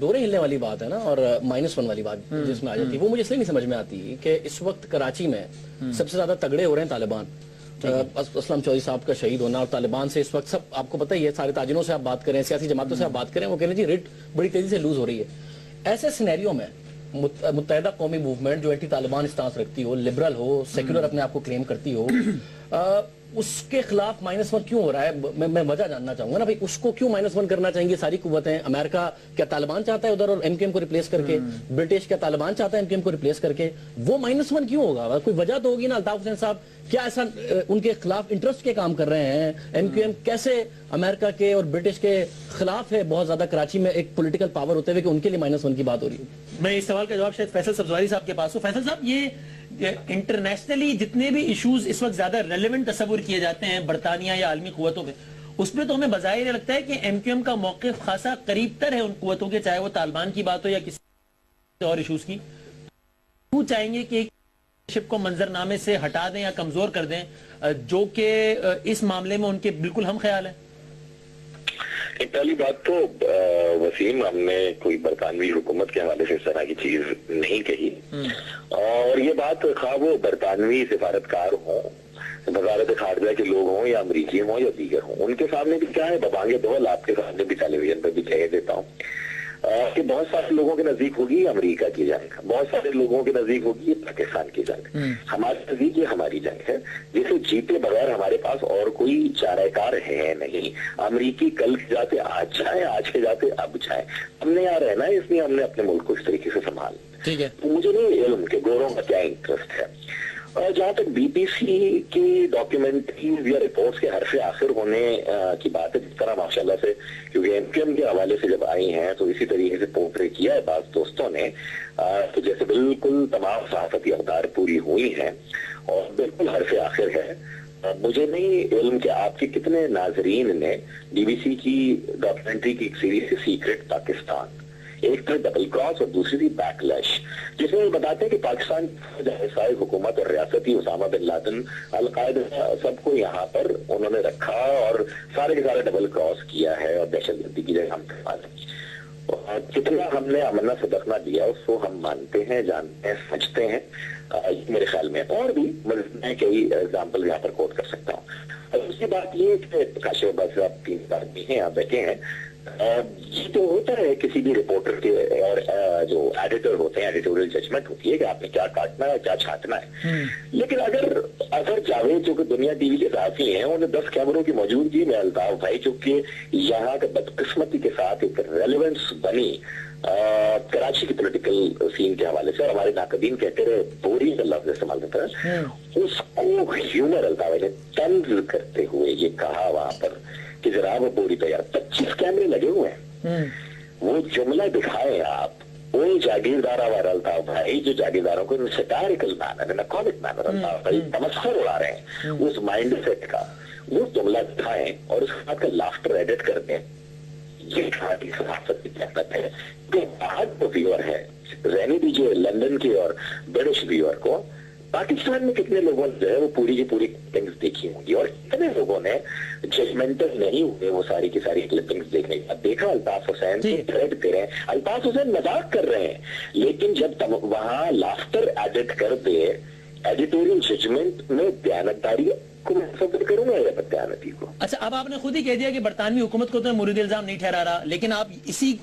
ڈورے ہلنے والی بات ہے نا اور -1 والی بات جس میں آ جاتی ہے وہ مجھے اس لیے نہیں سمجھ میں آتی کہ اس وقت کراچی میں سب سے زیادہ تگڑے ہو رہے ہیں طالبان. اسلم چودھری صاحب کا شہید ہونا اور طالبان سے اس وقت سب آپ کو پتہ ہی ہے, سارے تاجروں سے آپ بات کریں, سیاسی جماعتوں سے آپ بات کریں, وہ کہہ رہے ہیں جی ریٹ بڑی تیزی سے لوز ہو رہی ہے. ایسے سینیریو میں متحدہ قومی موومنٹ جو اینٹی طالبان اسٹانس رکھتی ہو, لبرل ہو, سیکولر اپنے آپ کو کلیم کرتی ہو, اس کے خلاف -1 کیوں ہو رہا ہے؟ میں وجہ جاننا چاہوں گا نا بھائی, اس کو کیوں -1 کرنا چاہیں گے ساری قوتیں؟ امریکہ کیا طالبان چاہتا ہے ادھر اور ایم کیو ایم کو ریپلیس کر کے؟ برٹش کیا طالبان چاہتا ہے ایم کیو ایم کو ریپلیس کر کے؟ وہ -1 کیوں ہوگا؟ کوئی وجہ تو ہوگی نا. الطاف حسین صاحب کیا ایسا ان کے خلاف انٹرسٹ کے کام کر رہے ہیں؟ ایم کیو ایم کیسے امریکہ کے اور برٹش کے خلاف ہے بہت زیادہ کراچی میں ایک پولیٹیکل پاور ہوتے ہوئے کہ ان کے لیے -1 کی بات ہو رہی ہے؟ میں اس سوال کا جواب شاید فیصل سبزواری صاحب کے پاس ہوں. فیصل صاحب, یہ انٹرنیشنلی جتنے بھی ایشوز اس وقت زیادہ ریلیونٹ تصور کیے جاتے ہیں برطانیہ یا عالمی قوتوں میں, اس میں تو ہمیں بظاہر یہ لگتا ہے کہ ایم کیو ایم کا موقف خاصا قریب تر ہے ان قوتوں کے, چاہے وہ طالبان کی بات ہو یا کسی اور ایشوز کی. وہ چاہیں گے کہ شپ کو منظرنامے سے ہٹا دیں یا کمزور کر دیں, جو کہ اس معاملے میں ان کے بالکل ہم خیال ہے. پہلی بات تو وسیم, ہم نے کوئی برطانوی حکومت کے حوالے سے اس طرح کی چیز نہیں کہی, اور یہ بات خواہ وہ برطانوی سفارتکار ہوں, وزارت خارجہ کے لوگ ہوں یا امریکی ہوں یا دیگر ہوں, ان کے سامنے بھی کیا ہے ببانگ دول, آپ کے سامنے بھی ٹیلی ویژن پہ بھی کہہ دیتا ہوں کہ بہت سارے لوگوں کے نزدیک ہوگی امریکہ کی جنگ, بہت سارے لوگوں کے نزدیک ہوگی پاکستان کی جنگ. ہمارے نزدیک یہ ہماری جنگ ہے جسے جیتے بغیر ہمارے پاس اور کوئی چارہ کار ہے نہیں. امریکی کل کے جاتے آج جائیں, آج کے جاتے اب جائیں. ہم نے یہاں رہنا ہے, اس لیے ہم نے اپنے ملک کو اس طریقے سے سنبھالنا. تو مجھے نہیں علم کہ گوروں کا کیا انٹرسٹ ہے. اور جہاں تک بی بی سی کی ڈاکیومنٹریز یا رپورٹس کے حرف آخر ہونے کی بات ہے, جس طرح ماشاءاللہ سے کیونکہ ایم کیو ایم کے حوالے سے جب آئی ہیں تو اسی طریقے سے پورٹری کیا ہے بعض دوستوں نے, تو جیسے بالکل تمام صحافتی اقدار پوری ہوئی ہیں اور بالکل حرف آخر ہے. مجھے نہیں علم کہ آپ کے کتنے ناظرین نے بی بی سی کی ڈاکیومنٹری کی ایک سیریز سے سیکرٹ پاکستان, ایک تھا ڈبل کراس اور دوسری تھی بیک لیش, جس میں یہ بتاتے ہیں کہ پاکستان حصائی حکومت اور ریاستی اسامہ بن لادن, القاعدہ سب کو یہاں پر انہوں نے رکھا اور سارے کے سارے ڈبل کراس کیا ہے اور دہشت گردی کی جگہ ہم کتنا ہم نے امنا صدقنا دیا اس کو ہم مانتے ہیں, جانتے ہیں, سمجھتے ہیں. میرے خیال میں اور بھی میں کئی ایگزامپل یہاں پر کوٹ کر سکتا ہوں. دوسری بات یہ کہ کاشف عباس صاحب 3 آدمی ہیں, آپ بیٹھے ہیں, یہ تو ہوتا ہے کسی بھی رپورٹر کے اور جو ایڈیٹر ہوتے ہیں, ایڈیٹوریل ججمنٹ ہوتی ہے کہ آپ نے کیا کاٹنا ہے کیا چھانٹنا ہے. لیکن اگر جاوید جو کہ دنیا ٹی وی کے صحافی ہیں, انہیں 10 کیمروں کی موجودگی میں الطاف بھائی جو کہ یہاں کے بدقسمتی کے ساتھ ایک ریلیونس بنی کراچی کی پولیٹیکل سین کے حوالے سے, اور ہمارے ناقدین کہتے رہے بوری کا لفظ استعمال کرتا ہے, اس کو ہیومر الطاف نے طنز کرتے ہوئے یہ کہا وہاں پر کہ جناب بوری تیار 25 کیمرے لگے ہوئے ہیں, وہ جملہ دکھائے آپ, وہ جاگیردار ہمارا الطاف بھائی جو جاگیرداروں کو سٹیریکل مینر کامک مینر الطاف بھائی تمسخر اڑا رہے ہیں اس مائنڈ سیٹ کا, وہ جملہ دکھائیں اور اس کے بعد کا لافٹر ایڈٹ کر دیں. یہ کھاٹی صحافت کی طاقت ہے کہ باہر جو ویور ہے, رہنے دیجیے لندن کے اور برٹش ویور کو, پاکستان میں کتنے لوگوں نے جو ہے وہ پوری کی پوری کلپنگز دیکھی ہوں گی, اور کتنے لوگوں نے ججمنٹل نہیں ہوئے وہ ساری کی ساری کلپنگز دیکھنے کے بعد دیکھا الطاف حسین تھریٹ دے رہے ہیں, الطاف حسین مذاق کر رہے ہیں, لیکن جب وہاں لافٹر ایڈٹ کر دے ایڈیٹوریل ججمنٹ میں دیانتداری کو میں فکر کروں گا یا بدیانتی کو. اچھا, اب آپ نے خود ہی کہہ دیا کہ برطانوی حکومت کو تو مورد الزام نہیں ٹھہرا رہا, لیکن آپ اسی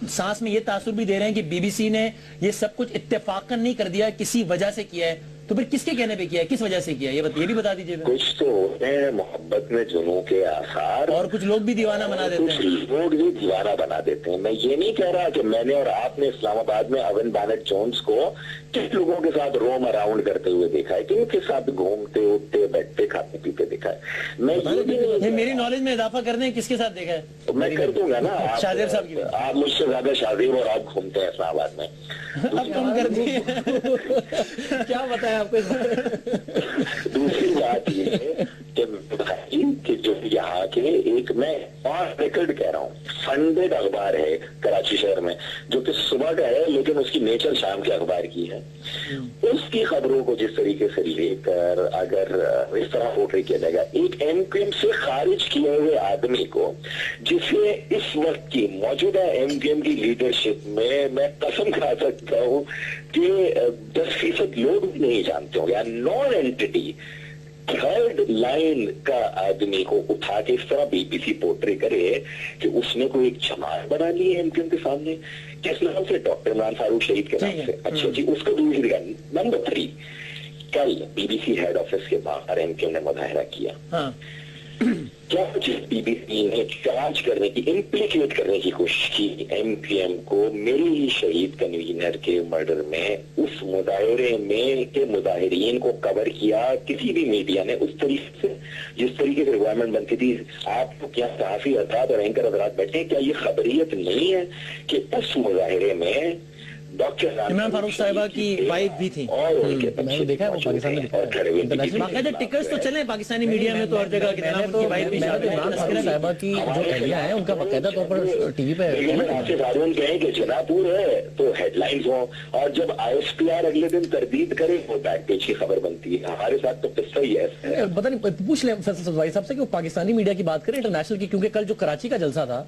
سانس میں یہ تاثر بھی دے رہے ہیں کہ بی بی سی نے یہ سب کچھ اتفاقاً نہیں کر دیا, کسی وجہ سے کیا ہے. تو پھر کس کے کہنے پہ کیا ہے, کس وجہ سے کیا ہے, یہ بھی بتا دیجیے. کچھ تو ہوتے ہیں محبت میں جنوں کے آثار, اور کچھ لوگ بھی دیوانہ بنا دیتے ہیں. کچھ لوگ بھی دیوانہ بنا دیتے ہیں. میں یہ نہیں کہہ رہا کہ میں نے اور آپ نے اسلام آباد میں اوین بینٹ جونز کو کس لوگوں کے ساتھ روم اراؤنڈ کرتے ہوئے دیکھا ہے, کن کے ساتھ گھومتے اٹھتے بیٹھتے کھاتے پیتے دیکھا ہے. میں میری نالج میں اضافہ کر دیں کس کے ساتھ دیکھا ہے, تو میں کر دوں گا نا. شاہزیب صاحب کی, آپ مجھ سے زیادہ شاہزیب اور آپ گھومتے ہیں اسلام آباد میں. اب کم کر دیے, کیا بتائیں آپ کو. دوسری بات یہ ہے کہ جو یہاں کے کے ایک میں آن ریکارڈ کہہ رہا ہوں فنڈیڈ اخبار ہے کراچی شہر میں جو کہ صبح کا ہے لیکن اس کی نیچر شام کے اخبار کی ہے. اس کی خبروں کو جس طریقے سے لے کر اگر اس طرح پورٹری کیا جائے گا ایک ایم کیو ایم سے خارج کیے ہوئے آدمی کو جسے اس وقت کی موجودہ ایم کیو ایم کی لیڈرشپ میں قسم کھا سکتا ہوں کہ 10% لوگ بھی نہیں جانتے ہوں یا نان اینٹی تھرڈ لائن کا آدمی کو اٹھا کے اس طرح بی بی سی پورٹری کرے کہ اس نے کوئی ایک جماعت بنا لی ہے ایم کیو ایم کے سامنے. کس نام سے؟ ڈاکٹر عمران فاروق شہید کے نام سے. اچھا جی اس کو دوسری دکھا. نمبر 3 کل B B C head office کے باہر ایم کیو ایم نے مظاہرہ کیا. کیا بی بی سی نے چارج کرنے کی امپلیکیٹ کرنے کی کوشش کی ایم پی ایم کو میرے ہی شہید کنوینر کے مرڈر میں اس مظاہرے میں کے مظاہرین کو کور کیا کسی بھی میڈیا نے اس طریقے سے جس طریقے سے ریکوائرمنٹ بنتی تھی. آپ کو کیا صحافی حضرات اور اینکر حضرات بیٹھے ہیں کیا یہ خبریت نہیں ہے کہ اس مظاہرے میں ڈاکٹر عمران فاروق صاحبہ کی وائف بھی تھی اور ان کے میں نے دیکھا ہے وہ پاکستان میں دکھا باقاعدہ ٹکرز تو چلے پاکستانی میڈیا میں تو ہر جگہ کہ جناب ان کی وائف بھی شامل ہے. عمران فاروق صاحبہ کی جو اہلیہ ہیں ان کا باقاعدہ طور پر ٹی وی پہ آپ سے فارون کہیں کہ جناپور ہے تو ہیڈ لائنز ہوں اور جب آئی ایس پی آر اگلے دن تردید کرے وہ بیک پیج کی خبر بنتی ہے. ہمارے ساتھ تو قصہ ہی ہے. پتہ نہیں پوچھ لیں فیصل سبزواری صاحب سے کہ وہ پاکستانی میڈیا کی بات کریں انٹرنیشنل کی کیونکہ کل جو کراچی کا جلسہ تھا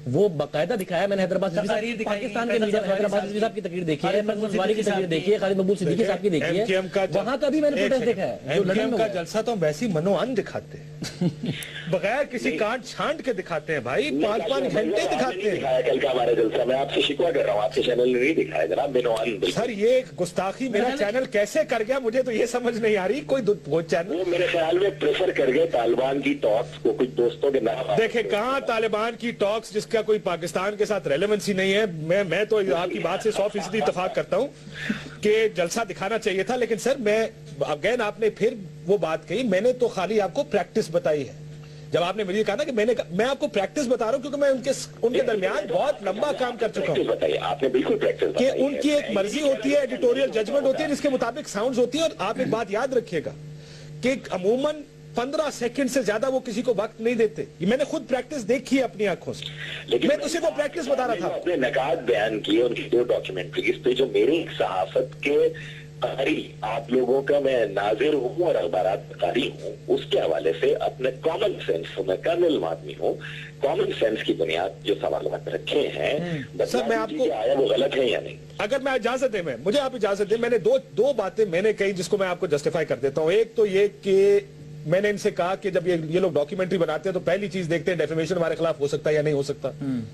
وہ باقاعدہ دکھایا. میں نے حیدرآباد پاکستان کے میڈیا میں حیدرآباد صاحب کی تقریر دیکھی ہے, سبزواری کی تقریر دیکھی ہے, خالد مقبول صدیقی صاحب کی دیکھی ہے, وہاں کا بھی میں نے پروٹیسٹ دیکھا ہے. جو لندن کا جلسہ تو ہم ویسی منوان دکھاتے ہیں بغیر کسی کانٹ چھانٹ کے دکھاتے ہیں بھائی, 5-5 گھنٹے دکھاتے ہیں. کل کا ہمارا جلسہ میں آپ سے شکوہ کر رہا ہوں آپ کے چینل نے نہیں دکھایا جناب منوان. سر یہ گستاخی میرا چینل کیسے کر گیا مجھے تو یہ سمجھ نہیں آ رہی. کوئی چینل وہ میرے خیال میں پریفر کر گئے طالبان کی ٹاکس کو کچھ دوستوں کے نام. دیکھیں کہاں طالبان کی ٹاکس جس کا کوئی پاکستان کے ساتھ ریلیونسی نہیں ہے. میں تو آپ کی بات سے 100% اتفاق کرتا ہوں کہ جلسہ دکھانا چاہیے تھا. لیکن سر میں اگین آپ نے پھر وہ بات کہی, میں نے تو خالی آپ کو پریکٹس بتائی ہے. جب آپ نے مجھے کہا نا کہ میں آپ کو پریکٹس بتا رہا ہوں کیونکہ میں ان کے درمیان بہت لمبا کام کر چکا ہوں. آپ نے بالکل پریکٹس کہ ان کی ایک مرضی ہوتی ہے, ایڈیٹوریل ججمنٹ ہوتی ہے جس کے مطابق ساؤنڈز ہوتی ہیں. اور آپ ایک بات یاد رکھیے گا کہ عموماً 15 سیکنڈ سے زیادہ وہ کسی کو وقت نہیں دیتے. یہ میں نے خود پریکٹس دیکھی ہے اپنی آنکھوں سے. میں تو صرف وہ پریکٹس بتا رہا تھا. اپنے نکات بیان کیے ان کی 2 ڈاکیومنٹریز پہ جو میری صحافت کے قاری آپ لوگوں کا میں ناظر ہوں اور اخبارات قاری ہوں اس کے حوالے سے اپنے کامن سینس میں کرنل آدمی ہوں, کامن سینس کی بنیاد جو سوالات رکھے ہیں سر میں آپ کو آیا وہ غلط ہے یا نہیں. اگر میں اجازت دیں مجھے آپ اجازت دیں, میں نے دو باتیں میں نے کہی جس کو میں آپ کو جسٹیفائی کر دیتا ہوں. ایک تو یہ کہ میں نے ان سے کہا کہ جب یہ لوگ ڈاکیومنٹری بناتے ہیں تو پہلی چیز دیکھتے ہیں ڈیفیمیشن ہمارے خلاف ہو سکتا ہے یا نہیں ہو سکتا,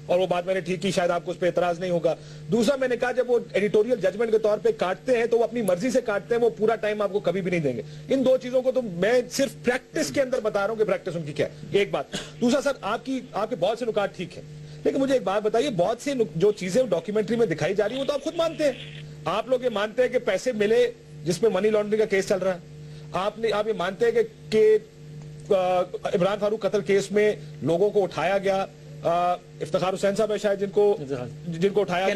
اور وہ بات میں نے ٹھیک کی, شاید آپ کو اس پہ اعتراض نہیں ہوگا. دوسرا میں نے کہا جب وہ ایڈیٹوریل ججمنٹ کے طور پہ کاٹتے ہیں تو وہ اپنی مرضی سے کاٹتے ہیں, وہ پورا ٹائم آپ کو کبھی بھی نہیں دیں گے. ان 2 چیزوں کو تو میں صرف پریکٹس کے اندر بتا رہا ہوں کہ پریکٹس ان کی کیا ہے. ایک بات. دوسرا سر آپ کے بہت سے نکات ٹھیک ہیں لیکن مجھے ایک بات بتائیے, بہت سے جو چیزیں ڈاکیومنٹری میں دکھائی جا رہی ہیں وہ تو آپ خود مانتے ہیں. آپ لوگ یہ مانتے ہیں کہ پیسے ملے جس میں منی لانڈرنگ کا کیس چل رہا ہے. آپ یہ مانتے ہیں کہ عمران فاروق قتل کیس میں لوگوں کو اٹھایا گیا, افتخار حسین صاحب ہے شاید جن کو اٹھایا گیا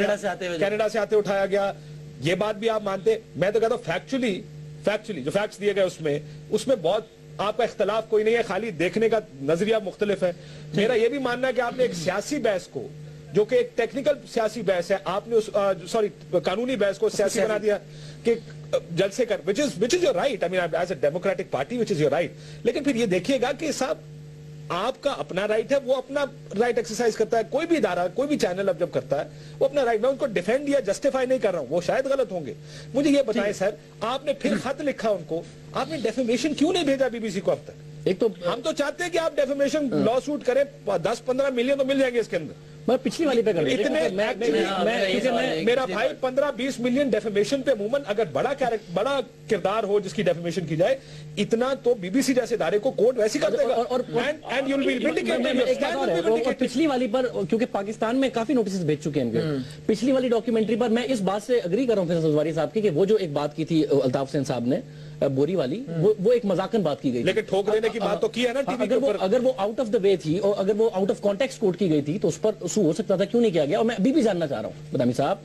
کینیڈا سے آتے اٹھایا گیا. یہ بات بھی آپ مانتے. میں تو کہتا ہوں فیکچولی جو فیکٹس دیے گئے اس میں بہت آپ کا اختلاف کوئی نہیں ہے, خالی دیکھنے کا نظریہ مختلف ہے. میرا یہ بھی ماننا ہے کہ آپ نے ایک سیاسی بحث کو جو کہ ایک ٹیکنیکل سیاسی بحث ہے آپ نے قانونی بحث کو سیاسی بنا دیا کہ جلسے کر which is your right. I mean as a democratic party which is your right. لیکن پھر یہ دیکھیے گا کہ صاحب آپ کا اپنا رائٹ ہے, وہ اپنا رائٹ ایکسرسائز کرتا ہے. کوئی بھی ادارہ کوئی بھی چینل اب جب کرتا ہے وہ اپنا رائٹ, میں ان کو ڈیفینڈ یا جسٹیفائی نہیں کر رہا ہوں, وہ شاید غلط ہوں گے. مجھے یہ بتائیں سر, آپ نے پھر خط لکھا ان کو, آپ نے ڈیفیمیشن کیوں نہیں بھیجا بی بی سی کو اب تک؟ ایک تو ہم تو چاہتے ہیں کہ آپ ڈیفیمیشن لا سوٹ کریں, 10-15 ملین تو مل جائیں گے اس کے اندر. میں پچھلی والی پہ میرا بھائی 15-20 ملین ڈیفیمیشن پہ عموماً اگر بڑا کردار ہو جس کی ڈیفیمیشن کی جائے, اتنا تو بی بی سی جیسے ادارے کو کوڈ ویسی کر دے گا. اور پچھلی والی پر کیونکہ پاکستان میں کافی نوٹسز بھیج چکے ہیں پچھلی والی ڈاکیومنٹری پر, میں اس بات سے اگری کر رہا ہوں فیصل سبزواری صاحب کی کہ وہ جو ایک بات کی تھی الطاف حسین صاحب نے بوری والی, وہ ایک مذاقن بات کی گئی, لیکن ٹھوک دینے کی بات تو کی ہے نا ٹی وی کے اوپر. اگر وہ آؤٹ آف دا وے تھی اور اگر وہ آؤٹ آف کانٹیکسٹ کوٹ کی گئی تھی تو اس پر ایشو ہو سکتا تھا, کیوں نہیں کیا گیا. اور میں ابھی بھی جاننا چاہ رہا ہوں بدامی صاحب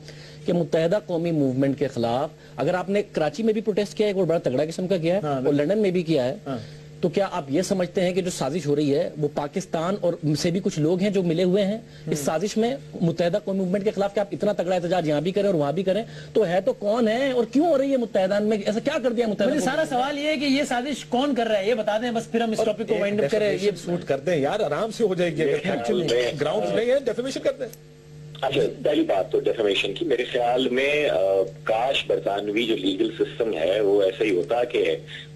کہ متحدہ قومی موومنٹ کے خلاف اگر آپ نے کراچی میں بھی پروٹیسٹ کیا ہے, ایک بڑا تگڑا قسم کا کیا ہے, اور لندن میں بھی کیا ہے, تو کیا آپ یہ سمجھتے ہیں کہ جو سازش ہو رہی ہے وہ پاکستان اور سے بھی کچھ لوگ ہیں جو ملے ہوئے ہیں اس سازش میں متحدہ قومی موومنٹ کے خلاف؟ کہ آپ اتنا تگڑا احتجاج یہاں بھی کریں اور وہاں بھی کریں، تو ہے تو کون ہے اور کیوں ہو رہی ہے متحدہ میں؟ ایسا کیا کر دیا متحدہ؟ سارا سوال یہ ہے کہ یہ سازش کون کر رہا ہے، یہ بتا دیں بس، پھر ہم اس ٹاپک کو وائنڈ اپ کریں. یہ سوٹ کرتے ہیں یار، آرام سے ہو جائے گی. گراؤنڈ نہیں ہے ڈیفیمیشن کرتے ہیں. اچھا، پہلی بات تو ڈیفیمیشن کی، میرے خیال میں کاش برطانوی جو لیگل سسٹم ہے وہ ایسا ہی ہوتا کہ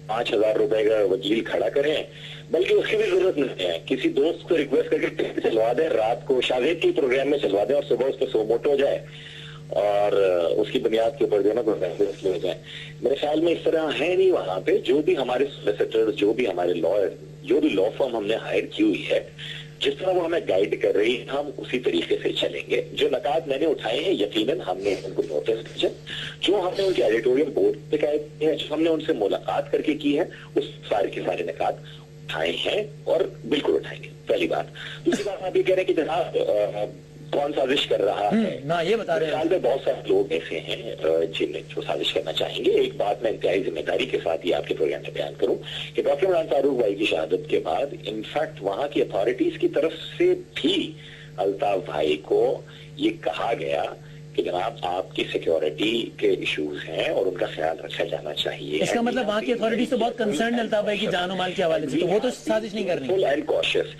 5,000 روپے کا وکیل کھڑا کریں، بلکہ اس کی بھی ضرورت نہیں ہے. کسی دوست کو ریکویسٹ کر کے چلوا دیں، رات کو شاگرد کی پروگرام میں چلوا دیں اور صبح اس پہ سو موٹ ہو جائے اور اس کی بنیاد کے اوپر جو ہے نا فیصلے ہو جائیں. میرے خیال میں اس طرح ہے نہیں وہاں پہ. جو بھی ہمارے سولیسیٹر، جو بھی ہمارے لائر، جو بھی لا فرم ہم نے ہائر کی ہوئی ہے، جس طرح وہ ہمیں گائیڈ کر رہی ہے ہم اسی طریقے سے چلیں گے. جو نکات میں نے اٹھائے ہیں یقیناً ہم نے ان کو نوٹس کیا، جو ہم نے ان کے ایڈیٹوریل بورڈ پہ کہے ہیں، جو ہم نے ان سے ملاقات کر کے کی ہے، اس سارے کے سارے نکات اٹھائے ہیں اور بالکل اٹھائیں گے. پہلی بات. دوسری بات آپ یہ کہہ رہے ہیں کہ جناب کون سازش کر رہا ہے، یہ بتا رہے ہیں. بہت سارے لوگ ایسے ہیں جن جو سازش کرنا چاہیں گے. ایک بات میں انتہائی ذمہ داری کے ساتھ یہ آپ کے پروگرام میں بیان کروں کہ ڈاکٹر عمران فاروق بھائی کی شہادت کے بعد انفیکٹ وہاں کی اتھارٹیز کی طرف سے بھی الطاف بھائی کو یہ کہا گیا کہ جناب آپ کی سیکیورٹی کے ایشوز ہیں اور ان کا خیال رکھا جانا چاہیے. اس کا مطلب وہاں کی اتھارٹیز تو بہت کنسرن الطاف بھائی کی جان و مال کے حوالے سے، تو وہ تو سازش نہیں کرنی. فل اینڈ کوشس.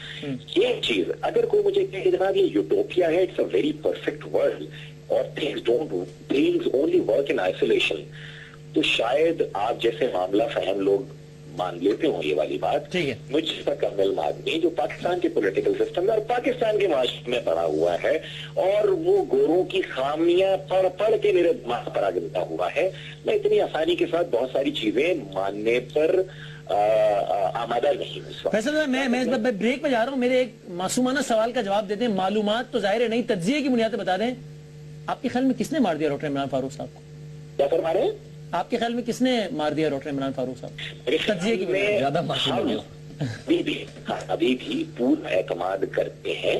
یہ چیز اگر کوئی مجھے کہے کہ جناب یہ یوٹوپیا ہے، it's a very perfect world اور things only work in isolation, تو شاید آپ جیسے معاملہ فہم لوگ مان لیتے ہوں یہ والی بات. مجھ جیسا کامل آدمی جو پاکستان کے پولیٹیکل سسٹم میں اور پاکستان کے معاشرے میں پڑا ہوا ہے اور وہ گوروں کی خامیاں پڑھ کے میرے دماغ پر آگلتا ہوا ہے، میں اتنی آسانی کے ساتھ بہت ساری چیزیں ماننے پر آمادہ نہیں ہوں. فیصل صاحب، میں اس بار بریک پہ جا رہا ہوں. میرے ایک معصومانہ سوال کا جواب دیتے ہیں. معلومات تو ظاہر ہے نہیں، تجزیے کی بنیاد پہ بتا دیں، آپ کے خیال میں کس نے مار دیا ڈاکٹر عمران فاروق صاحب کو؟ کیا فرما رہے ہیں؟ آپ کے خیال میں کس نے مار دیا ڈاکٹر عمران فاروق صاحب؟ تجزیے کی بنیاد زیادہ معصوم ہو گیا. ابھی بھی پورا اعتماد کرتے ہیں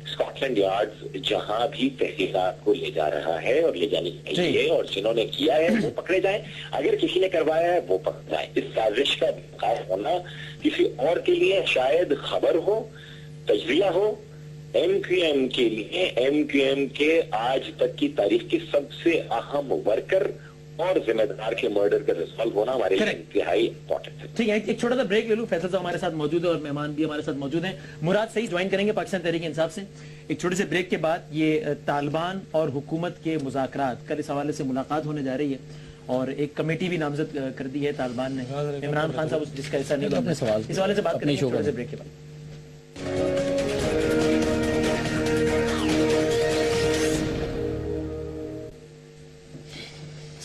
اسکاٹ لینڈ یارڈ جہاں بھی تحقیقات کو لے جا رہا ہے اور لے جانے چاہیے، اور جنہوں نے کیا ہے وہ پکڑے جائیں. اگر کسی نے کروایا ہے وہ پکڑ جائیں. اس سازش کا انعقاد ہونا کسی اور کے لیے شاید خبر ہو، تجزیہ ہو. ایم کیو ایم کے لیے، ایم کیو ایم کے آج تک کی تاریخ کے سب سے اہم ورکر اور ذمہ دار کے مرڈر کا ریزالو ہونا ہمارے لیے انتہائی امپورٹنٹ ہے. ٹھیک ہے، ایک چھوٹا سا بریک لے لوں. فیصل صاحب ہمارے ساتھ موجود ہے اور مہمان بھی ہمارے ساتھ موجود ہیں. مراد سعید جوائن کریں گے پاکستان تحریک انصاف سے. ایک چھوٹے سے بریک کے بعد یہ طالبان اور حکومت کے مذاکرات، کل اس حوالے سے ملاقات ہونے جا رہی ہے اور ایک کمیٹی بھی نامزد کر دی ہے طالبان نے. عمران خان صاحب جس کا حصہ نہیں، اپنے سوال اس حوالے سے بات کریں گے چھوٹے سے بریک کے بعد.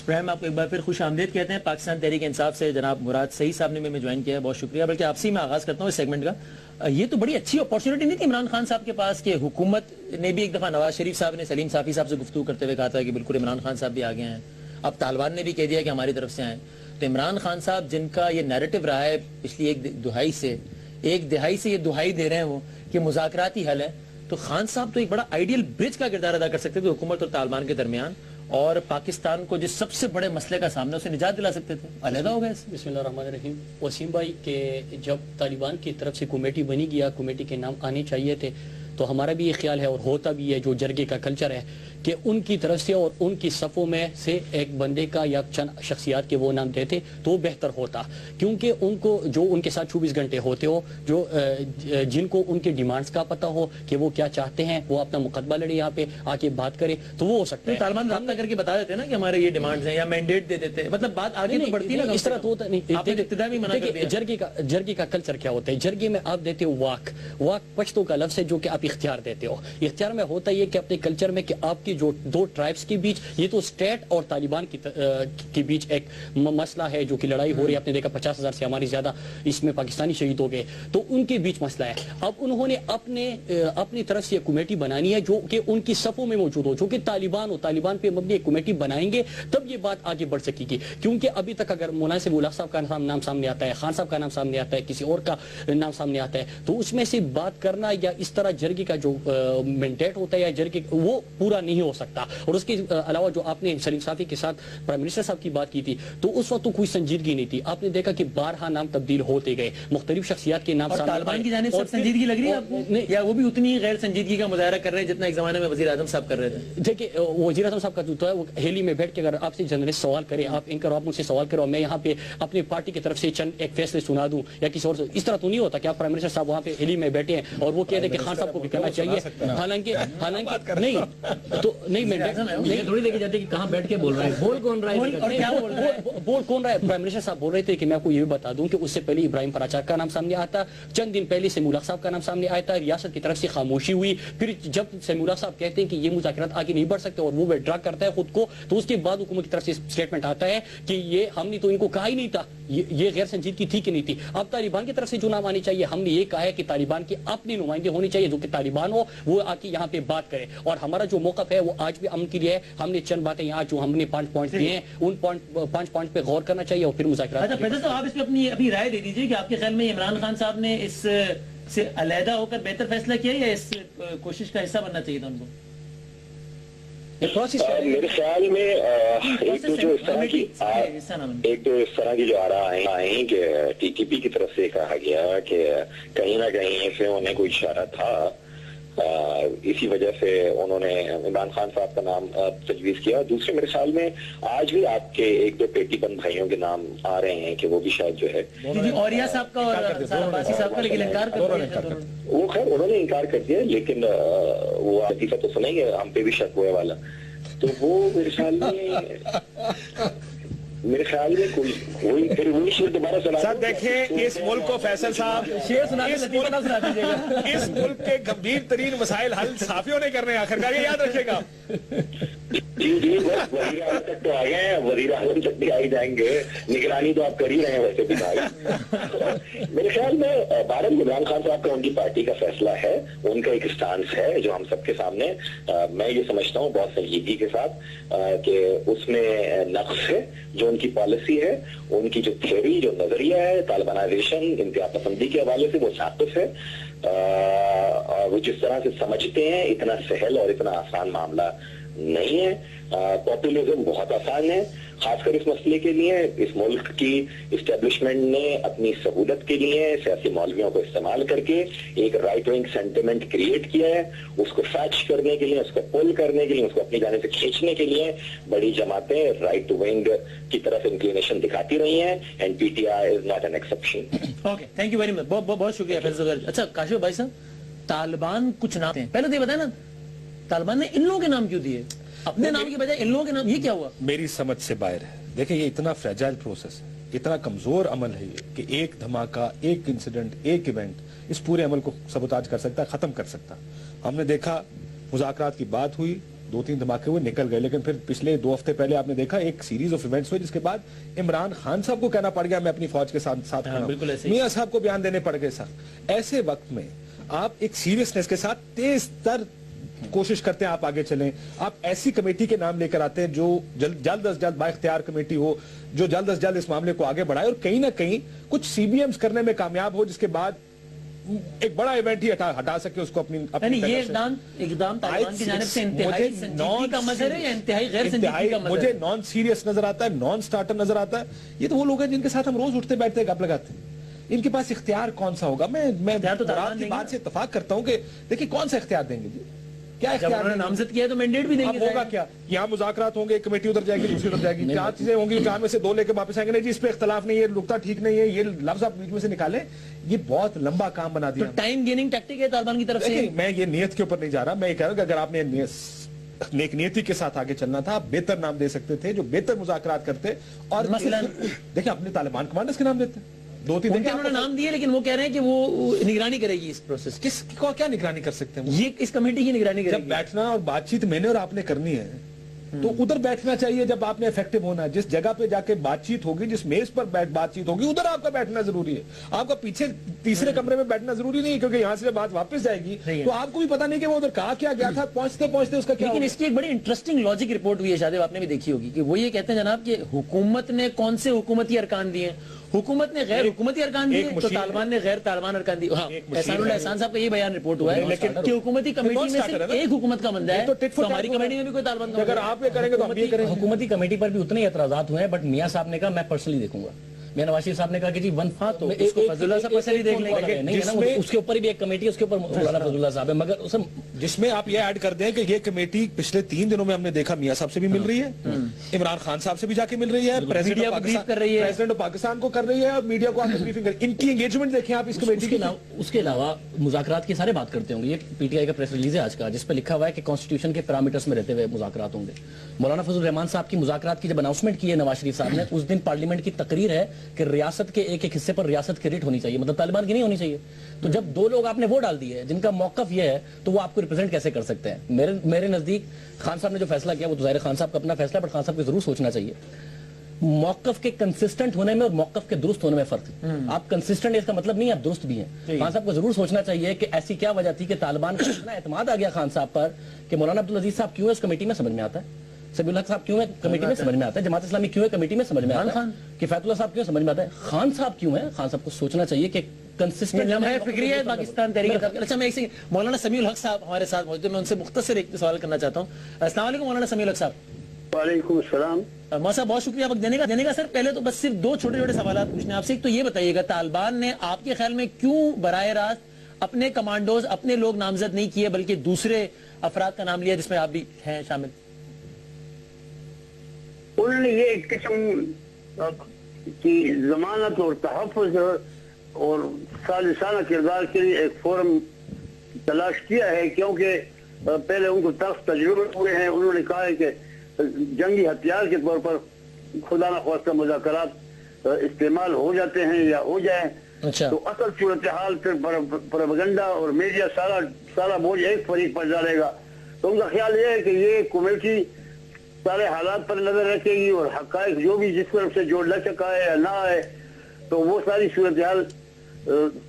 پروگرام آپ کو ایک بار پھر خوش آمدید کہتے ہیں. پاکستان تحریک انصاف سے جناب مراد سعید صاحب نے میں جوائن کیا ہے، بہت شکریہ. بلکہ آپ سے میں آغاز کرتا ہوں اس سیگمنٹ کا. یہ تو بڑی اچھی اپورچونٹی نہیں تھی عمران خان صاحب کے پاس کہ حکومت نے بھی ایک دفعہ نواز شریف صاحب نے سلیم صافی صاحب سے گفتگو کرتے ہوئے کہا تھا کہ بالکل عمران خان صاحب بھی آگے ہیں. اب طالبان نے بھی کہہ دیا کہ ہماری طرف سے آئیں. تو عمران خان صاحب جن کا یہ نیریٹو رہا ہے پچھلی ایک دہائی سے یہ دہائی دے رہے ہیں وہ کہ مذاکراتی حل ہے، تو خان صاحب تو ایک بڑا آئیڈیل برج کا کردار ادا کر سکتے تھے حکومت اور طالبان کے درمیان، اور پاکستان کو جس سب سے بڑے مسئلے کا سامنا اسے نجات دلا سکتے تھے. علیحدہ ہو گئے. بسم اللہ الرحمن الرحیم. وسیم بھائی کہ جب طالبان کی طرف سے کمیٹی بنی گیا، کمیٹی کے نام آنے چاہیے تھے، تو ہمارا بھی یہ خیال ہے اور ہوتا بھی ہے، جو جرگے کا کلچر ہے کہ ان کی طرف سے اور ان کی صفوں میں سے ایک بندے کا یا چند شخصیات کے وہ نام دیتے تو بہتر ہوتا. کیونکہ ان کو جو ان کے ساتھ 24 گھنٹے ہوتے ہو، جو جن کو ان کے ڈیمانڈز کا پتہ ہو کہ وہ کیا چاہتے ہیں، وہ اپنا مقدمہ لڑے، یہاں پہ آ کے بات کرے، تو وہ ہو سکتا ہے. طالبان رابطہ کر کے بتا دیتے نا کہ ہمارے یہ ڈیمانڈز ہیں یا مینڈیٹ دے دیتے، مطلب بات آگے نہیں بڑھتی نا. اس طرح تو ہوتا نہیں. ابتدا بھی منع کر دیا. جرگے کا کلچر کیا ہوتا ہے؟ جرگے میں آپ دیتے ہو واک پشتو کا لفظ ہے جو کہ آپ اختیار دیتے ہو. اختیار میں ہوتا یہ کہ اپنے کلچر میں کہ آپ کی جو دو ٹرائبس کے بیچ، یہ تو اسٹیٹ اور طالبان کے بیچ ایک مسئلہ ہے جو کہ لڑائی ہو رہی ہے. آپ نے دیکھا 50,000 سے ہماری زیادہ اس میں پاکستانی شہید ہو گئے، تو ان کے بیچ مسئلہ ہے. اب انہوں نے اپنی طرف سے ایک کمیٹی بنانی ہے جو کہ ان کی صفوں میں موجود ہو، جو کہ طالبان پہ مبنی ایک کمیٹی بنائیں گے، تب یہ بات آگے بڑھ سکے گی. کیونکہ ابھی تک اگر مولانا سے اللہ صاحب کا نام سامنے آتا ہے، خان صاحب کا نام سامنے آتا ہے، کسی اور کا نام سامنے آتا ہے، تو اس میں سے بات کرنا یا اس طرح جرگے جرگے کا جو مینڈیٹ ہوتا ہے یا جرگے وہ پورا نہیں ہو سکتا. اور اس کے علاوہ جو آپ نے سلیم صافی کے ساتھ پرائم منسٹر صاحب کی بات کی تھی تو اس وقت تو کوئی سنجیدگی نہیں تھی. آپ نے دیکھا کہ بارہا نام تبدیل ہوتے گئے, مختلف شخصیات کے نام اور طالبان کی جانب سے سنجیدگی لگ رہی ہے آپ کو یا وہ بھی اتنی غیر سنجیدگی کا مظاہرہ کر رہے ہیں جتنا ایک زمانے میں وزیر اعظم صاحب کر رہے تھے؟ دیکھیں وزیر اعظم صاحب کا جو ہے وہ ہیلی میں بیٹھ کے اگر آپ سے جرنلسٹ سوال کریں, آپ اینکر آپ مجھ سے سوال کرو, میں یہاں پہ اپنی پارٹی کی طرف سے چند ایک فیصلے سنا دوں یا کسی اور سے, اس طرح تو نہیں ہوتا کہ آپ پرائم منسٹر صاحب وہاں پہ ہیلی میں بیٹھے ہیں اور وہ کہتے ہیں کہ خان صاحب کو بھی کرنا چاہیے. حالانکہ نہیں تو نہیں میں تھوڑی دیکھی جاتی کہ کہاں بیٹھ کے بول رہے ہیں, بول کون رہا ہے, بول کون رہا ہے. پرائم منسٹر صاحب بول رہے تھے کہ میں آپ کو یہ بھی بتا دوں کہ اس سے پہلے ابراہیم پراچار کا نام سامنے آتا, چند دن پہلے سیمولہ صاحب کا نام سامنے آیا تھا, ریاست کی طرف سے خاموشی ہوئی. پھر جب سیمولہ صاحب کہتے ہیں کہ یہ مذاکرات آگے نہیں بڑھ سکتے اور وہ وڈرا کرتا ہے خود کو, تو اس کے بعد حکومت کی طرف سے اسٹیٹمنٹ آتا ہے کہ یہ ہم نے تو ان کو کہا ہی نہیں تھا, یہ غیر سنجیدگی تھی کہ نہیں تھی. اب طالبان کی طرف سے جو نام آنے چاہیے, ہم نے یہ کہا ہے کہ طالبان کے اپنے نمائندے ہونے چاہیے جو کہ طالبان ہو, وہ آ کے یہاں پہ بات کرے. اور ہمارا جو موقف ہے وہ آج بھی امن کے لیے ہے. ہم نے چند باتیں یہاں جو ہم نے 5 پوائنٹ دیے ہیں ان 5 پوائنٹ پہ غور کرنا چاہیے اور پھر مذاکرات. اچھا فیصل صاحب, آپ اس پہ اپنی رائے دے دیجیے کہ آپ کے خیال میں عمران خان صاحب نے اس سے علیحدہ ہو کر بہتر فیصلہ کیا یا اس کوشش کا حصہ بننا چاہیے تھا ان کو؟ میرے خیال میں ایک تو جو اس طرح کی جو آراء آئیں کہ ٹی ٹی پی کی طرف سے کہا گیا کہ کہیں نہ کہیں سے انہیں کوئی اشارہ تھا, اسی وجہ سے انہوں نے عمران خان صاحب کا نام تجویز کیا. دوسرے میرے خیال میں آج بھی آپ کے 1-2 پیٹی بند بھائیوں کے نام آ رہے ہیں کہ وہ بھی شاید جو ہے اوریا صاحب کا اور عباسی صاحب کا, لیکن انکار کر دیا. وہ خیر انہوں نے انکار کر دیا, لیکن وہ عطیفہ تو سنیں گے, ہم پہ بھی شک ہوئے والا. تو وہ میرے خیال میں کوئی شیر دوبارہ سنا. سر دیکھیں اس ملک کو فیصل صاحب, اس ملک کے گمبھیر ترین مسائل حل صحافیوں نے کرنے, آخرکار یہ یاد رکھے گا. جی بس وزیر اعظم تک تو آ گئے ہیں, وزیر اعظم تک بھی آئی جائیں گے, نگرانی تو آپ کر ہی رہے ہیں ویسے بھی بھائی. میرے خیال میں بھارت عمران خان صاحب کا ان کی پارٹی کا فیصلہ ہے, ان کا ایک اسٹانس ہے جو ہم سب کے سامنے, میں یہ سمجھتا ہوں بہت سنجیدگی کے ساتھ کہ اس میں نقص ہے. جو ان کی پالیسی ہے, ان کی جو تھیوری, جو نظریہ ہے طالبانائزیشن, انتہا پسندی کے حوالے سے, وہ ثابت ہے. وہ جس طرح سے سمجھتے ہیں اتنا سہل اور اتنا آسان معاملہ نہیں ہے. پاپولزم بہت آسان ہے, خاص کر اس مسئلے کے لیے. اس ملک کی اسٹیبلشمنٹ نے اپنی سہولت کے لیے سیاسی مولویوں کو استعمال کر کے ایک رائٹ ونگ سینٹیمنٹ کریٹ کیا ہے. اس کو فیچ کرنے کے لیے, اس کو پل کرنے کے لیے, اس کو اپنی جانب سے کھینچنے کے لیے بڑی جماعتیں رائٹ ونگ کی طرف انکلینیشن دکھاتی رہی ہیں, and P T I is not an exception. Okay, thank you very much, بہت شکریہ فیصل. اچھا کاشف بھائی صاحب, طالبان کچھ نام ہیں, پہلے تو یہ بتائیں نا طالبان نے ان لوگوں کے نام کیوں دیے, اپنے نام کی بجائے ان لوگوں کے نام, یہ کیا ہوا؟ میری سمجھ سے باہر ہے. دیکھیں یہ اتنا فریجائل پروسیس ہے, اتنا کمزور عمل ہے یہ کہ ایک دھماکہ, ایک انسیڈنٹ, ایک ایونٹ اس پورے عمل کو سبوتاج کر سکتا ہے, ختم کر سکتا. ہم نے دیکھا مذاکرات کی بات ہوئی, 2-3 دھماکے ہوئے, نکل گئے, لیکن پھر پچھلے 2 ہفتے پہلے آپ نے دیکھا ایک سیریز آف ایونٹس ہوئے جس کے بعد عمران خان صاحب کو کہنا پڑ گیا میں اپنی فوج کے ساتھ کھڑا ہوں. میاں صاحب کو بیان دینے پڑ گئے. سر ایسے وقت میں آپ ایک سیریسنس کے ساتھ تیز تر کوشش کرتے ہیں آپ آگے چلیں. آپ ایسی کمیٹی کے نام لے کر آتے ہیں جو جلد از جلد با اختیار کمیٹی ہو, جو جلد از جلد اس معاملے کو آگے بڑھائے اور کہیں نہ کہیں کچھ سی بی ایمز کرنے میں کامیاب ہو, جس کے بعد ایک بڑا ایونٹ ہی ہٹا سکے اس کو اپنی. یہ اقدام طالبان کی جانب سے انتہائی سنجیدگی کا مظہر ہے یا انتہائی غیر سنجیدگی کا مظہر ہے؟ مجھے نان سیریس نظر آتا ہے, نان سٹارٹر نظر آتا ہے. یہ تو وہ لوگ ہیں جن کے ساتھ ہم روز اٹھتے بیٹھتے گپ لگاتے ہیں. ان کے پاس اختیار کون سا ہوگا؟ میں مراد کی بات سے اتفاق کرتا ہوں کہ دیکھیں کون سا اختیار دیں گے جی, کیا اختیار ہے؟ نامزد کیا تو مینڈیٹ بھی دیں گے. ہوگا کیا, یہاں مذاکرات ہوں گے, کمیٹی ادھر جائے گی, دوسری ادھر جائے گی, 4 چیزیں ہوں گی, 4 میں سے 2 لے کے واپس آئیں گے, نہیں جی اس پہ اختلاف نہیں ہے, نقطہ ٹھیک نہیں ہے, یہ لفظ آپ بیچ میں سے نکالیں. یہ بہت لمبا کام بنا دیا. ٹائم گیننگ ٹیکٹک ہے طالبان کی طرف سے. میں یہ نیت کے اوپر نہیں جا رہا, میں یہ کہہ رہا ہوں کہ اگر آپ نے نیک نیتی کے ساتھ آگے چلنا تھا, آپ بہتر نام دے سکتے تھے جو بہتر مذاکرات کرتے. اور مثلا دیکھیں اپنے طالبان کمانڈرز کے نام دیتے, 2-3 انہوں نے نام دیے, لیکن وہ کہہ رہے ہیں کہ وہ نگرانی کرے گی اس پروسیس. کس کو کیا نگرانی کر سکتے ہیں؟ یہ اس کمیٹی کی نگرانی کرے گی. جب بیٹھنا اور بات چیت میں نے اور آپ نے کرنی ہے تو ادھر بیٹھنا چاہیے. جب آپ نے افیکٹو ہونا ہے, جس جگہ پہ جا کے بات چیت ہوگی, جس میز پر بات چیت ہوگی, ادھر آپ کا بیٹھنا ضروری ہے. آپ کا پیچھے تیسرے کمرے میں بیٹھنا ضروری نہیں, کیونکہ یہاں سے بات واپس جائے گی تو آپ کو بھی پتا نہیں کہ وہ ادھر کہا کیا گیا تھا, پہنچتے پہنچتے اس کا کیا. لیکن اس کی ایک بڑی انٹرسٹنگ لاجک رپورٹ ہوئی ہے شادب, آپ نے بھی دیکھی ہوگی, کہ وہ یہ کہتے ہیں جناب کہ حکومت نے کون سے حکومتی ارکان دیے ہیں. حکومت نے غیر حکومتی ارکان دیے تو طالبان نے غیر طالبان ارکان دیے. احسان اللہ احسان صاحب کا یہ بیان رپورٹ ہوا ہے کہ حکومتی کمیٹی میں صرف ایک حکومت کا بندہ ہے, تو ہماری کمیٹی میں بھی کوئی طالبان کا, اگر آپ یہ کریں گے تو ہم یہ کریں گے. حکومتی کمیٹی پر بھی اتنے ہی اعتراضات ہوئے ہیں, بٹ میاں صاحب نے کہا میں پرسنلی دیکھوں گا. میاں نواز شریف صاحب نے کہا کہ جی تو اس کو فضل اللہ صاحب پرسنلی دیکھ لیں گے, نہیں ہے نا, اس کے اوپر بھی ایک کمیٹی ہے, اس کے اوپر مولانا فضل اللہ صاحب ہے, مگر جس میں آپ یہ ایڈ کر دیں کہ یہ کمیٹی پچھلے 3 دنوں میں ہم نے دیکھا میاں صاحب سے بھی مل رہی ہے, عمران خان صاحب سے بھی جا کے مل رہی ہے, پریزیڈنٹ آف پاکستان کو کر رہی ہے, اور میڈیا کو آپ بریفنگ کر, ان کی انگیجمنٹ دیکھیں آپ اس کمیٹی کے. اس کے علاوہ مذاکرات کے سارے بات کرتے ہوں گے. یہ پی ٹی آئی کا پریس ریلیز ہے آج کا, جس پہ لکھا ہوا ہے کہ کانسٹیٹیوشن کے پیرامیٹرز میں رہتے ہوئے مذاکرات ہوں گے. مولانا فضل الرحمان صاحب کی مذاکرات کی جب اناؤنسمنٹ کی ہے نواز شریف صاحب نے, اس دن پارلیمنٹ کی تقریر ہے کہ ریاست کے ایک ایک حصے پر ریاست کریڈٹ ہونی چاہیے, مطلب طالبان کی نہیں ہونی چاہیے. تو جب 2 لوگ آپ نے وہ ڈال دیے جن کا موقف یہ ہے, تو وہ آپ کو ریپرزینٹ کیسے کر سکتے ہیں؟ میرے نزدیک خان صاحب نے جو فیصلہ کیا وہ ظاہر خان صاحب کا اپنا فیصلہ, بٹ خان صاحب کو ضرور سوچنا چاہیے موقف کے کنسسٹنٹ ہونے میں اور موقف کے درست ہونے میں فرق. آپ کنسسٹنٹ اس کا مطلب نہیں آپ درست بھی ہیں. خان صاحب کو ضرور سوچنا چاہیے کہ ایسی کیا وجہ تھی کہ طالبان کا اتنا اعتماد آ گیا خان صاحب پر کہ مولانا عبدالعزیز صاحب کیوں ہے اس کمیٹی میں سمجھ میں آتا ہے, سبی الحق صاحب کیوں ہے کمیٹی میں سمجھ میں آتا ہے, جماعت اسلامی کیوں ہے کمیٹی میں سمجھ میں آتا ہے, کفایت اللہ صاحب کیوں سمجھ میں آتا ہے, خان صاحب کیوں ہے. خان صاحب کو سوچنا چاہیے کہ کنسسٹنٹ فکری ہے پاکستان تحریک. اچھا میں ایک مولانا سمیع الحق صاحب ہمارے ساتھ موجود ہیں, میں ان سے مختصر ایک سوال کرنا چاہتا ہوں. السلام علیکم مولانا سمیع الحق صاحب. وعلیکم السلام. مولانا صاحب بہت شکریہ وقت دینے کا. سر پہلے تو بس صرف 2 چھوٹے سوالات پوچھنے ہیں آپ سے. ایک تو یہ بتائیے گا طالبان نے آپ کے خیال میں کیوں براہ راست اپنے کمانڈوز اپنے لوگ نامزد نہیں کیے بلکہ دوسرے افراد کا نام لیا جس میں آپ بھی ہیں شامل؟ انہوں نے یہ ایک قسم کی ضمانت اور تحفظ اور ثالثانہ کردار کے لیے ایک فورم تلاش کیا ہے, کیونکہ پہلے ان کو تخت تجربے ہوئے ہیں. انہوں نے کہا ہے کہ جنگی ہتھیار کے طور پر خدا نخواستہ مذاکرات استعمال ہو جاتے ہیں یا ہو جائیں تو اصل صورتحال پھر پروپیگنڈا اور میڈیا سارا بوجھ ایک فریق پر ڈالے گا. تو ان کا خیال یہ ہے کہ یہ کمیٹی سارے حالات پر نظر رکھے گی اور حقائق جو بھی جس طرف سے جو لگ سکا ہے یا نہ آئے تو وہ ساری صورتحال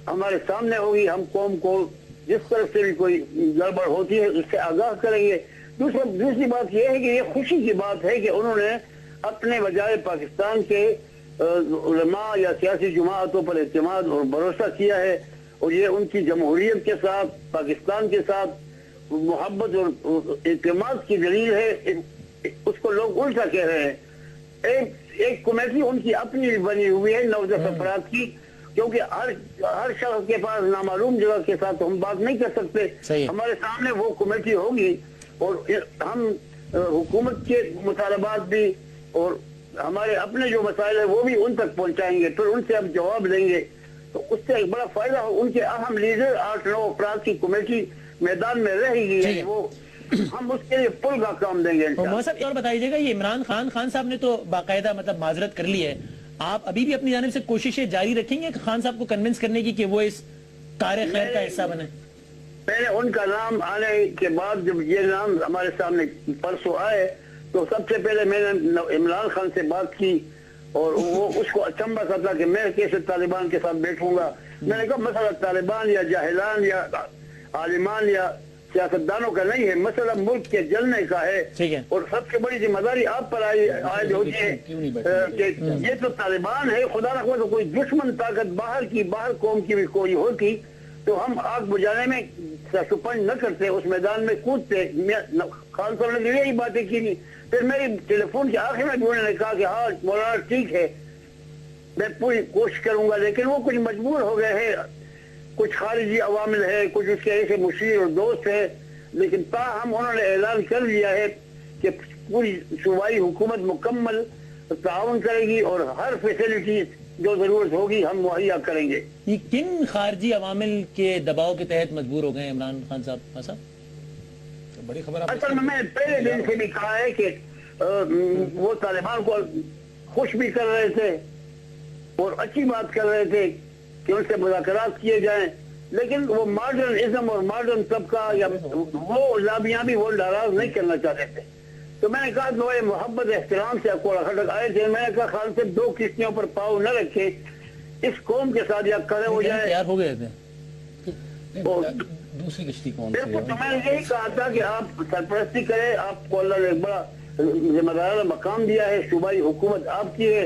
ہمارے سامنے ہوگی. ہم قوم کو جس طرف سے بھی کوئی گڑبڑ ہوتی ہے اس سے آگاہ کریں گے. دوسری بات یہ ہے کہ یہ خوشی کی بات ہے کہ انہوں نے اپنے بجائے پاکستان کے علماء یا سیاسی جماعتوں پر اعتماد اور بھروسہ کیا ہے, اور یہ ان کی جمہوریت کے ساتھ پاکستان کے ساتھ محبت اور اعتماد کی دلیل ہے. اس کو لوگ الٹا کہہ رہے ہیں. ایک کمیٹی ان کی اپنی بنی ہوئی ہے 9 افراد کی, کیونکہ ہر شخص کے پاس نامعلوم جگہ کے ساتھ ہم بات نہیں کر سکتے. ہمارے سامنے وہ کمیٹی ہوگی اور ہم حکومت کے مطالبات بھی اور ہمارے اپنے جو مسائل ہیں وہ بھی ان تک پہنچائیں گے, پھر ان سے ہم جواب لیں گے. تو اس سے ایک بڑا فائدہ ہو. ان کے اہم لیڈر 8-9 افراد کی کمیٹی میدان میں رہے گی, وہ ہم اس کے لیے پل کا کام دیں گے. صاحب اور بتائیے گا, یہ عمران خان صاحب نے تو باقاعدہ مطلب معذرت کر لی ہے, آپ ابھی بھی اپنی جانب سے کوششیں جاری رکھیں گے خان صاحب کو کنونس کرنے کی کہ وہ اس کار خیر کا حصہ بنے؟ پہلے ان کا نام آنے کے بعد جب یہ نام ہمارے سامنے پرسوں آئے تو سب سے پہلے میں نے عمران خان سے بات کی اور وہ اس کو اچنبھا سا تھا کہ میں کیسے طالبان کے ساتھ بیٹھوں گا. میں نے کہا مسئلہ طالبان یا جاہلان یا عالمان یا سیاستدانوں کا نہیں ہے, مسئلہ ملک کے جلنے کا ہے, اور سب سے بڑی ذمہ داری آپ پر عائد ہوتی ہے کہ یہ تو طالبان ہے. خدا رکھو تو کوئی دشمن طاقت باہر قوم کی بھی کوئی ہوتی تو ہم آگ بجھانے میں سپنج نہ کرتے, اس میدان میں کودتے. خان صاحب نے یہی باتیں کی. پھر میری ٹیلی فون کے آخر میں انہوں نے کہا کہ ہاں مولانا ٹھیک ہے میں پوری کوشش کروں گا, لیکن وہ کچھ مجبور ہو گئے ہیں, کچھ خارجی عوامل ہے, کچھ اس کے ایسے مشیر اور دوست ہے, لیکن تاہم انہوں نے اعلان کر لیا ہے کہ پوری صوبائی حکومت مکمل تعاون کرے گی اور ہر فیسلٹی جو ضرورت ہوگی ہم مہیا کریں گے. یہ کن خارجی عوامل کے دباؤ کے تحت مجبور ہو گئے عمران خان صاحب؟ بڑی خبر. اصل میں پہلے دن سے بھی کہا ہے کہ وہ طالبان کو خوش بھی کر رہے تھے اور اچھی بات کر رہے تھے کہ ان سے مذاکرات کیے جائیں, لیکن وہ ماڈرن ازم اور ماڈرن طبقہ یا وہ لابیاں بھی وہ ناراض نہیں کرنا چاہتے تھے. تو میں نے کہا وہ محبت احترام سے کوڑا کھٹک آئے تھے. میں نے کہا خان سے 2 کشتیوں پر پاؤں نہ رکھے, اس قوم کے ساتھ یا کھڑے ہو جائے. تیار ہو گئے تھے دوسری کشتی کون سی؟ بالکل. تو میں نے یہی کہا تھا کہ آپ سرپرستی کریں, آپ کو اللہ نے ایک بڑا ذمہ دارانہ مقام دیا ہے, صوبائی حکومت آپ کی ہے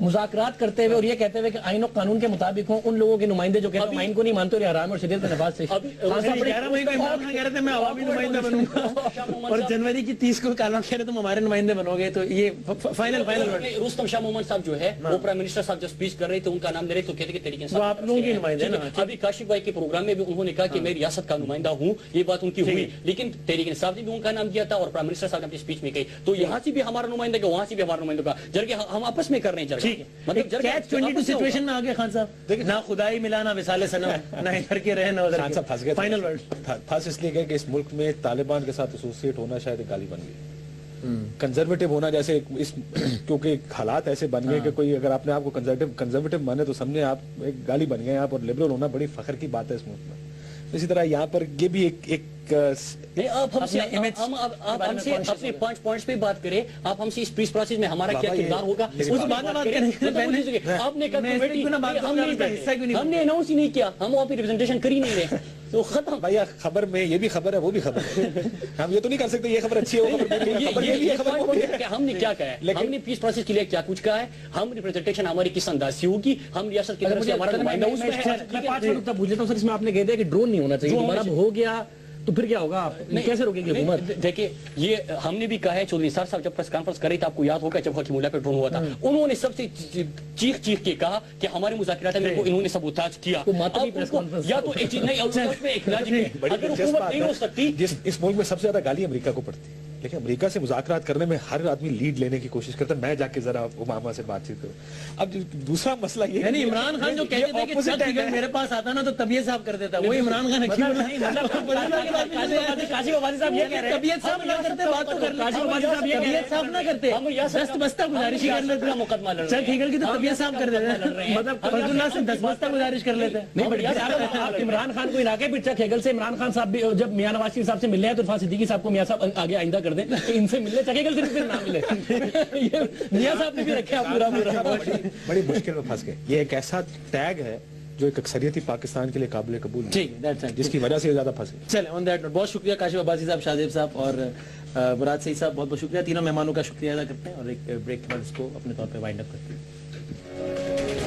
مذاکرات کرتے ہوئے اور یہ کہتے ہوئے کہ آئین و قانون کے مطابق ہوں ان لوگوں کے نمائندے جو کہتے ہیں آئین کو نہیں مانتے اور یہ حرام اور شریعت کے نفاذ سے 11 مئی کو عمران خان کہہ رہے تھے میں عوامی نمائندہ بنوں گا اور جنوری کی 30 کو کالون کہہ رہے تم ہمارے نمائندے بنو گے. تو یہ فائنل رستم شاہ محمد صاحب جو ہے وہ پرائم منسٹر صاحب جب اسپیچ کر رہے تھے ان کا نام لے رہے تو کہتے کہ تحریک انصاف وہ آپ لوگوں کے نمائندے نا. ابھی کاشف بھائی کے پروگرام میں بھی انہوں نے کہا کہ میں ریاست کا نمائندہ ہوں, یہ بات ان کی ہوئی, لیکن تحریک انصاف نے بھی ان کا نام دیا تھا اور پرائم منسٹر صاحب نے اپنی اسپیچ میں کہی. تو یہاں سے بھی ہمارا نمائندہ کا وہاں سے بھی ہمارا نمائندہ کا جرگے ہم آپس میں کر رہے ہیں. مطلب کیچ 22 سچویشن میں آگے خان صاحب نہ خدائی ملا نہ وصال صنم نہ ادھر کے رہے نہ ادھر کے. پھنس گئے. فائنل ورڈ پھنس اس لیے گئے کہ اس ملک میں طالبان کے ساتھ ایسوسیٹ ہونا شاید ایک گالی بن گئی. کنزرویٹو ہونا جیسے کیونکہ حالات ایسے بن گئے کہ کوئی اگر آپ نے آپ کو کنزرویٹو مانے تو سمجھے آپ ایک گالی بن گئے آپ, اور لبرل ہونا بڑی فخر کی بات ہے اس ملک میں. اسی طرح یہاں پر یہ بھی ایک آپ ہم سے اپنے 5 پوائنٹس پہ بات کریں, آپ ہم سے اس پیس پروسیس میں ہمارا کیا کردار ہوگا اس بات میں بات کریں. آپ نے ہم نے اناؤنس ہی نہیں کیا, ہم وہاں پہ ریپرزنٹیشن کر ہی نہیں رہے تو ختم. بھائی خبر میں یہ بھی خبر ہے وہ بھی خبر ہے, ہم یہ تو نہیں کر سکتے یہ خبر اچھی ہے. ہم نے کیا کہا ہے, ہم نے پیس پروسیس کے لیے کیا کچھ کہا ہے, ہم ریپرزنٹیشن ہماری کس انداز سے ہوگی, ہم ریاست کی طرف سے ہمارا نمائندہ اس میں ہے. 5 منٹ تک پوچھ لیتا ہوں سر, اس میں آپ نے کہہ دیا کہ ڈرون نہیں ہونا چاہیے, ہمارا ہو گیا تو پھر کیا ہوگا, آپ کیسے روکیں گے حکومت؟ دیکھیں یہ ہم نے بھی کہا ہے, چودھری نثار صاحب جب پریس کانفرنس کر رہے تھے آپ کو یاد ہوگا جب حکیم اللہ پہ ڈرون ہوا تھا, انہوں نے سب سے چیخ کے کہا کہ ہمارے مذاکرات میں انہوں نے سبوتاج کیا. یا تو ایک چیز نہیں اگر حکومت نہیں ہو سکتی. اس ملک میں سب سے زیادہ گالی امریکہ کو پڑتی ہے, لیکن امریکہ سے مذاکرات کرنے میں ہر آدمی لیڈ لینے کی کوشش کرتا ہے, میں جا کے ذرا اوباما سے بات چیت کروں. اب دوسرا مسئلہ یہ یعنی عمران خان جو کہتے تھے کہ چک ہیگل میرے پاس آتا نا تو طبیعت صاف کر دیتا, وہی عمران خان کاشف عبادی صاحب یہ کہہ رہے ہیں طبیعت صاف نہ کرتے بات تو کاشف عبادی صاحب یہ طبیعت صاف نہ کرتے, دست بستہ گزارش ہی کر لیتے, مقدمہ لڑ چک ہیگل کی تو طبیعت صاف کر دیتے, مطلب فضل اللہ سے دست بستہ گزارش کر لیتے. نہیں عمران خان کو علاقے پھر چک ہیگل سے عمران خان صاحب بھی جب میاں نواز شریف صاحب سے ملے ہیں تو عرفان صدیقی صاحب کو میاں صاحب آگے آئندہ کر دیں کہ ان سے ملنے چکے گل صرف نہ ملے. میاں صاحب نے بھی رکھا پورا بڑی مشکل میں پھنس گئے. یہ ایک ایسا ٹیگ ہے جو ایک اکثریتی پاکستان کے لیے قابل قبول ہے, جس کی وجہ سے زیادہ پھنسے. چلیں آن دیٹ نوٹ بہت شکریہ کاشف عباسی صاحب, شاہزیب صاحب اور مراد سعید صاحب, بہت بہت شکریہ. تینوں مہمانوں کا شکریہ ادا کرتے ہیں اور ایک بریک کے بعد اس کو اپنے طور پہ وائنڈ اپ کرتے ہیں.